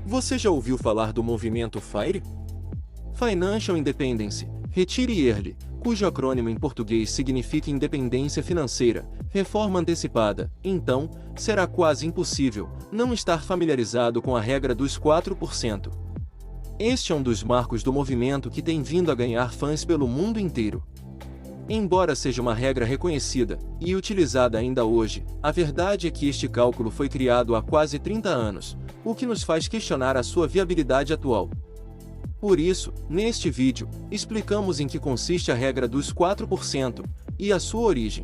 Você já ouviu falar do movimento FIRE? Financial Independence, Retire Early, cujo acrônimo em português significa independência financeira, reforma antecipada. Então, será quase impossível não estar familiarizado com a regra dos 4%. Este é um dos marcos do movimento que tem vindo a ganhar fãs pelo mundo inteiro. Embora seja uma regra reconhecida e utilizada ainda hoje, a verdade é que este cálculo foi criado há quase 30 anos, o que nos faz questionar a sua viabilidade atual. Por isso, neste vídeo, explicamos em que consiste a regra dos 4% e a sua origem.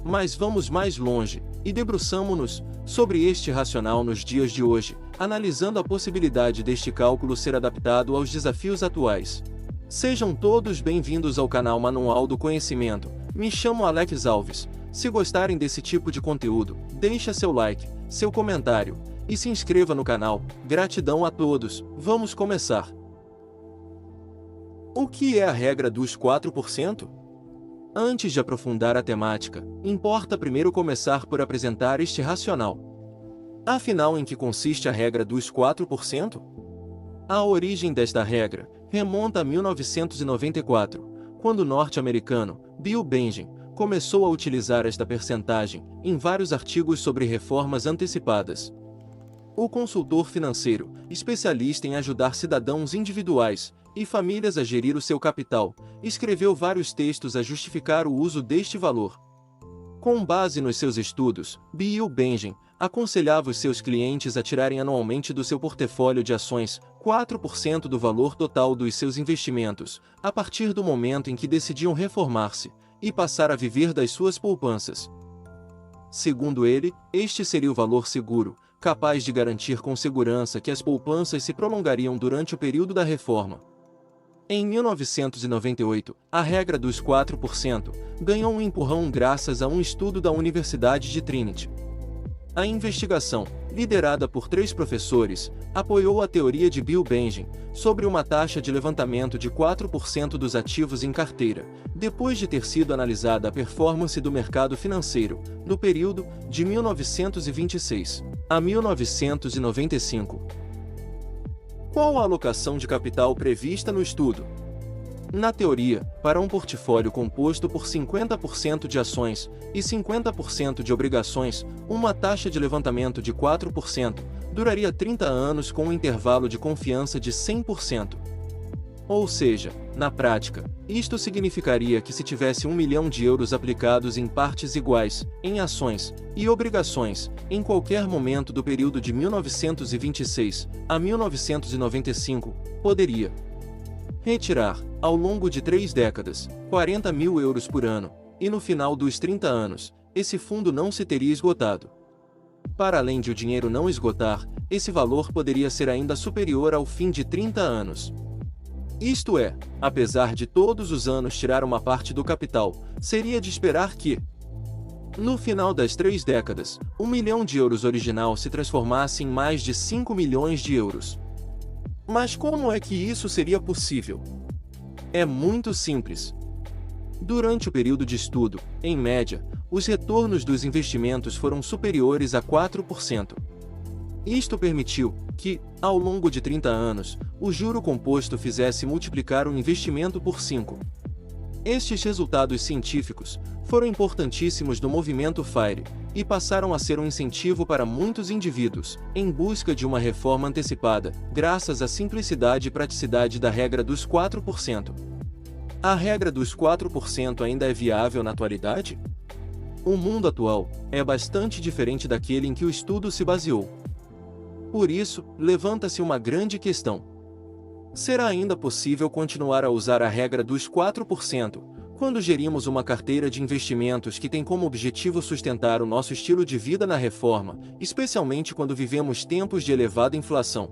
Mas vamos mais longe e debruçamo-nos sobre este racional nos dias de hoje, analisando a possibilidade deste cálculo ser adaptado aos desafios atuais. Sejam todos bem-vindos ao canal Manual do Conhecimento. Me chamo Alex Alves. Se gostarem desse tipo de conteúdo, deixa seu like, seu comentário e se inscreva no canal. Gratidão a todos. Vamos começar. O que é a regra dos 4%? Antes de aprofundar a temática, importa primeiro começar por apresentar este racional. Afinal, em que consiste a regra dos 4%? A origem desta regra remonta a 1994, quando o norte-americano Bill Bengen começou a utilizar esta percentagem em vários artigos sobre reformas antecipadas. O consultor financeiro, especialista em ajudar cidadãos individuais e famílias a gerir o seu capital, escreveu vários textos a justificar o uso deste valor. Com base nos seus estudos, Bill Bengen aconselhava os seus clientes a tirarem anualmente do seu portfólio de ações 4% do valor total dos seus investimentos, a partir do momento em que decidiam reformar-se e passar a viver das suas poupanças. Segundo ele, este seria o valor seguro, capaz de garantir com segurança que as poupanças se prolongariam durante o período da reforma. Em 1998, a regra dos 4% ganhou um empurrão graças a um estudo da Universidade de Trinity. A investigação, liderada por 3 professores, apoiou a teoria de Bill Bengen sobre uma taxa de levantamento de 4% dos ativos em carteira, depois de ter sido analisada a performance do mercado financeiro, no período de 1926 a 1995. Qual a alocação de capital prevista no estudo? Na teoria, para um portfólio composto por 50% de ações e 50% de obrigações, uma taxa de levantamento de 4% duraria 30 anos com um intervalo de confiança de 100%. Ou seja, na prática, isto significaria que se tivesse 1 milhão de euros aplicados em partes iguais, em ações e obrigações, em qualquer momento do período de 1926 a 1995, poderia retirar, ao longo de 3 décadas, 40 mil euros por ano, e no final dos 30 anos, esse fundo não se teria esgotado. Para além de o dinheiro não esgotar, esse valor poderia ser ainda superior ao fim de 30 anos. Isto é, apesar de todos os anos tirar uma parte do capital, seria de esperar que, no final das 3 décadas, 1 milhão de euros original se transformasse em mais de 5 milhões de euros. Mas como é que isso seria possível? É muito simples. Durante o período de estudo, em média, os retornos dos investimentos foram superiores a 4%. Isto permitiu que, ao longo de 30 anos, o juro composto fizesse multiplicar o investimento por 5. Estes resultados científicos foram importantíssimos no movimento FIRE e passaram a ser um incentivo para muitos indivíduos em busca de uma reforma antecipada, graças à simplicidade e praticidade da regra dos 4%. A regra dos 4% ainda é viável na atualidade? O mundo atual é bastante diferente daquele em que o estudo se baseou. Por isso, levanta-se uma grande questão. Será ainda possível continuar a usar a regra dos 4% quando gerimos uma carteira de investimentos que tem como objetivo sustentar o nosso estilo de vida na reforma, especialmente quando vivemos tempos de elevada inflação?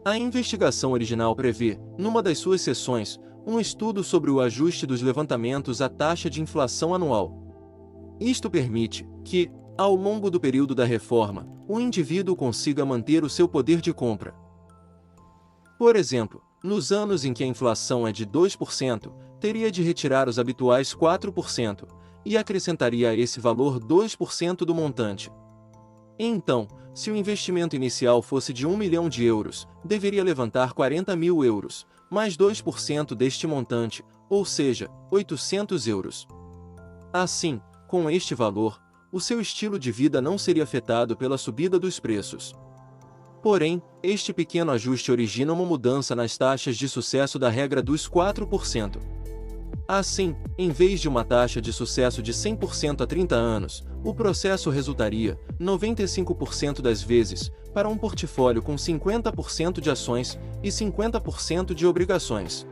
A investigação original prevê, numa das suas seções, um estudo sobre o ajuste dos levantamentos à taxa de inflação anual. Isto permite que, ao longo do período da reforma, o indivíduo consiga manter o seu poder de compra. Por exemplo, nos anos em que a inflação é de 2%, teria de retirar os habituais 4% e acrescentaria a esse valor 2% do montante. Então, se o investimento inicial fosse de 1 milhão de euros, deveria levantar 40 mil euros, mais 2% deste montante, ou seja, 800 euros. Assim, com este valor, o seu estilo de vida não seria afetado pela subida dos preços. Porém, este pequeno ajuste origina uma mudança nas taxas de sucesso da regra dos 4%. Assim, em vez de uma taxa de sucesso de 100% a 30 anos, o processo resultaria, 95% das vezes, para um portfólio com 50% de ações e 50% de obrigações.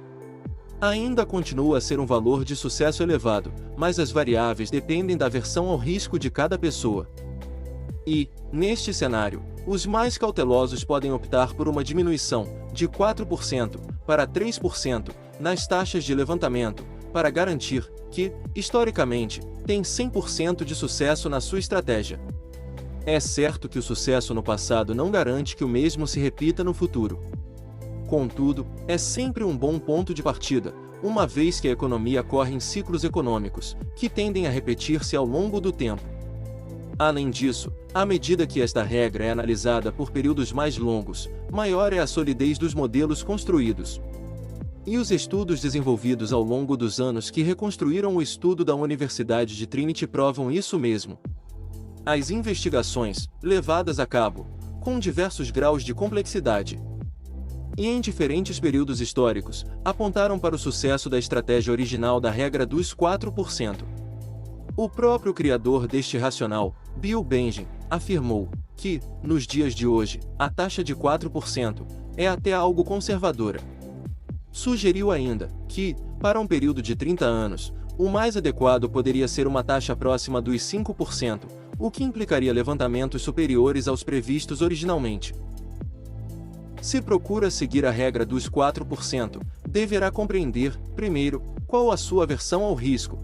Ainda continua a ser um valor de sucesso elevado, mas as variáveis dependem da aversão ao risco de cada pessoa. E, neste cenário, os mais cautelosos podem optar por uma diminuição de 4% para 3% nas taxas de levantamento, para garantir que, historicamente, tem 100% de sucesso na sua estratégia. É certo que o sucesso no passado não garante que o mesmo se repita no futuro. Contudo, é sempre um bom ponto de partida, uma vez que a economia corre em ciclos econômicos, que tendem a repetir-se ao longo do tempo. Além disso, à medida que esta regra é analisada por períodos mais longos, maior é a solidez dos modelos construídos. E os estudos desenvolvidos ao longo dos anos que reconstruíram o estudo da Universidade de Trinity provam isso mesmo. As investigações, levadas a cabo, com diversos graus de complexidade, e em diferentes períodos históricos, apontaram para o sucesso da estratégia original da regra dos 4%. O próprio criador deste racional, Bill Bengen, afirmou que, nos dias de hoje, a taxa de 4% é até algo conservadora. Sugeriu ainda que, para um período de 30 anos, o mais adequado poderia ser uma taxa próxima dos 5%, o que implicaria levantamentos superiores aos previstos originalmente. Se procura seguir a regra dos 4%, deverá compreender, primeiro, qual a sua aversão ao risco.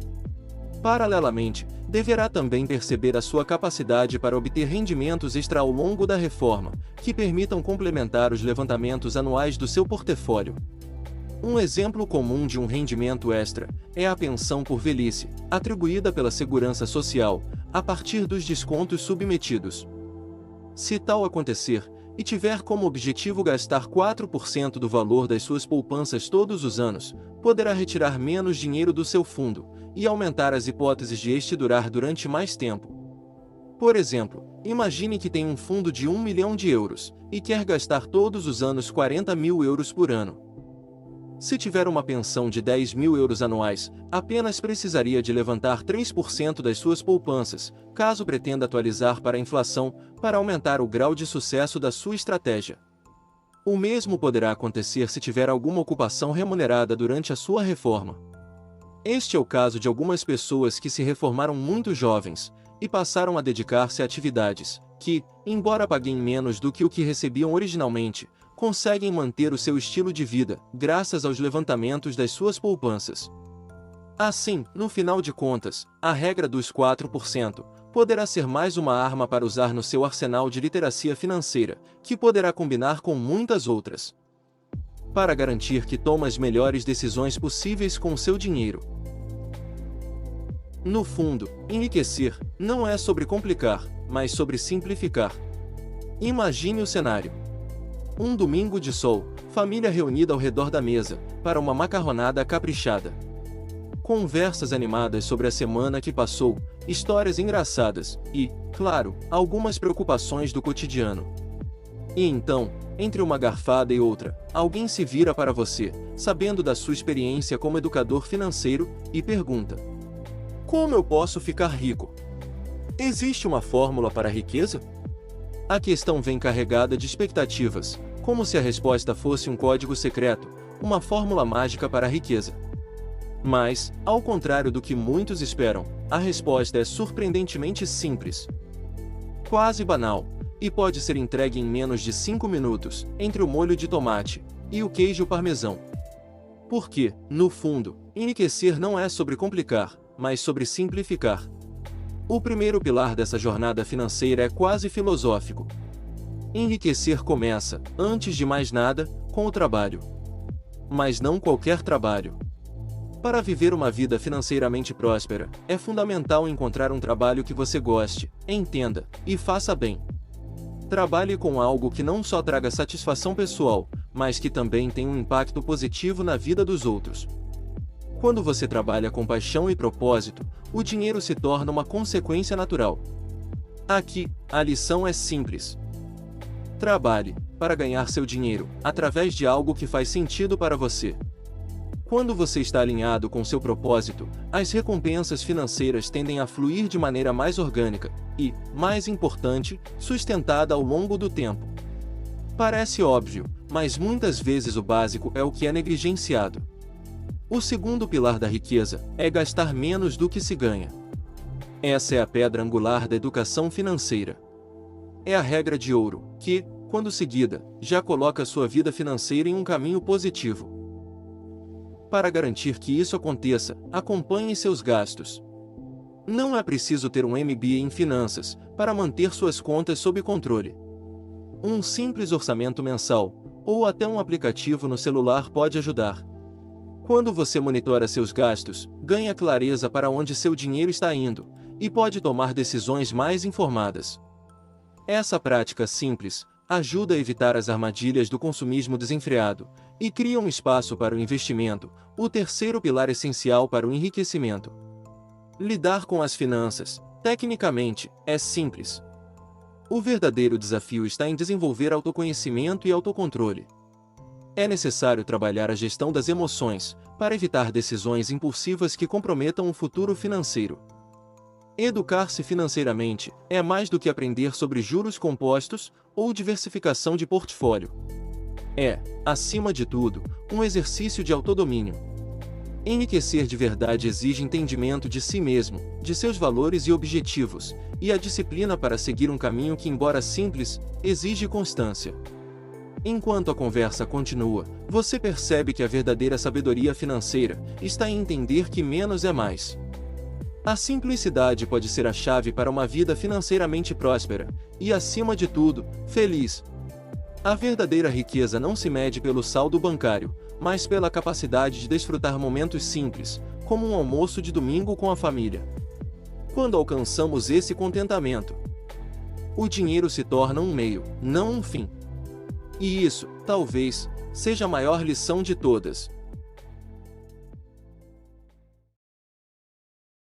Paralelamente, deverá também perceber a sua capacidade para obter rendimentos extra ao longo da reforma, que permitam complementar os levantamentos anuais do seu portfólio. Um exemplo comum de um rendimento extra é a pensão por velhice, atribuída pela Segurança Social, a partir dos descontos submetidos. Se tal acontecer, e tiver como objetivo gastar 4% do valor das suas poupanças todos os anos, poderá retirar menos dinheiro do seu fundo, e aumentar as hipóteses de este durar durante mais tempo. Por exemplo, imagine que tem um fundo de 1 milhão de euros, e quer gastar todos os anos 40 mil euros por ano. Se tiver uma pensão de 10 mil euros anuais, apenas precisaria de levantar 3% das suas poupanças, caso pretenda atualizar para a inflação, para aumentar o grau de sucesso da sua estratégia. O mesmo poderá acontecer se tiver alguma ocupação remunerada durante a sua reforma. Este é o caso de algumas pessoas que se reformaram muito jovens, e passaram a dedicar-se a atividades que, embora paguem menos do que o que recebiam originalmente, conseguem manter o seu estilo de vida, graças aos levantamentos das suas poupanças. Assim, no final de contas, a regra dos 4% poderá ser mais uma arma para usar no seu arsenal de literacia financeira, que poderá combinar com muitas outras, para garantir que tome as melhores decisões possíveis com o seu dinheiro. No fundo, enriquecer não é sobre complicar, mas sobre simplificar. Imagine o cenário. Um domingo de sol, família reunida ao redor da mesa, para uma macarronada caprichada. Conversas animadas sobre a semana que passou, histórias engraçadas e, claro, algumas preocupações do cotidiano. E então, entre uma garfada e outra, alguém se vira para você, sabendo da sua experiência como educador financeiro, e pergunta: como eu posso ficar rico? Existe uma fórmula para a riqueza? A questão vem carregada de expectativas, como se a resposta fosse um código secreto, uma fórmula mágica para a riqueza. Mas, ao contrário do que muitos esperam, a resposta é surpreendentemente simples, quase banal, e pode ser entregue em menos de 5 minutos, entre o molho de tomate e o queijo parmesão. Porque, no fundo, enriquecer não é sobre complicar, mas sobre simplificar. O primeiro pilar dessa jornada financeira é quase filosófico. Enriquecer começa, antes de mais nada, com o trabalho. Mas não qualquer trabalho. Para viver uma vida financeiramente próspera, é fundamental encontrar um trabalho que você goste, entenda e faça bem. Trabalhe com algo que não só traga satisfação pessoal, mas que também tenha um impacto positivo na vida dos outros. Quando você trabalha com paixão e propósito, o dinheiro se torna uma consequência natural. Aqui, a lição é simples. Trabalhe para ganhar seu dinheiro, através de algo que faz sentido para você. Quando você está alinhado com seu propósito, as recompensas financeiras tendem a fluir de maneira mais orgânica e, mais importante, sustentada ao longo do tempo. Parece óbvio, mas muitas vezes o básico é o que é negligenciado. O segundo pilar da riqueza é gastar menos do que se ganha. Essa é a pedra angular da educação financeira. É a regra de ouro, que, quando seguida, já coloca sua vida financeira em um caminho positivo. Para garantir que isso aconteça, acompanhe seus gastos. Não é preciso ter um MBA em finanças para manter suas contas sob controle. Um simples orçamento mensal, ou até um aplicativo no celular pode ajudar. Quando você monitora seus gastos, ganha clareza para onde seu dinheiro está indo, e pode tomar decisões mais informadas. Essa prática simples ajuda a evitar as armadilhas do consumismo desenfreado e cria um espaço para o investimento, o terceiro pilar essencial para o enriquecimento. Lidar com as finanças, tecnicamente, é simples. O verdadeiro desafio está em desenvolver autoconhecimento e autocontrole. É necessário trabalhar a gestão das emoções, para evitar decisões impulsivas que comprometam o futuro financeiro. Educar-se financeiramente é mais do que aprender sobre juros compostos ou diversificação de portfólio. É, acima de tudo, um exercício de autodomínio. Enriquecer de verdade exige entendimento de si mesmo, de seus valores e objetivos, e a disciplina para seguir um caminho que, embora simples, exige constância. Enquanto a conversa continua, você percebe que a verdadeira sabedoria financeira está em entender que menos é mais. A simplicidade pode ser a chave para uma vida financeiramente próspera e, acima de tudo, feliz. A verdadeira riqueza não se mede pelo saldo bancário, mas pela capacidade de desfrutar momentos simples, como um almoço de domingo com a família. Quando alcançamos esse contentamento, o dinheiro se torna um meio, não um fim. E isso, talvez, seja a maior lição de todas.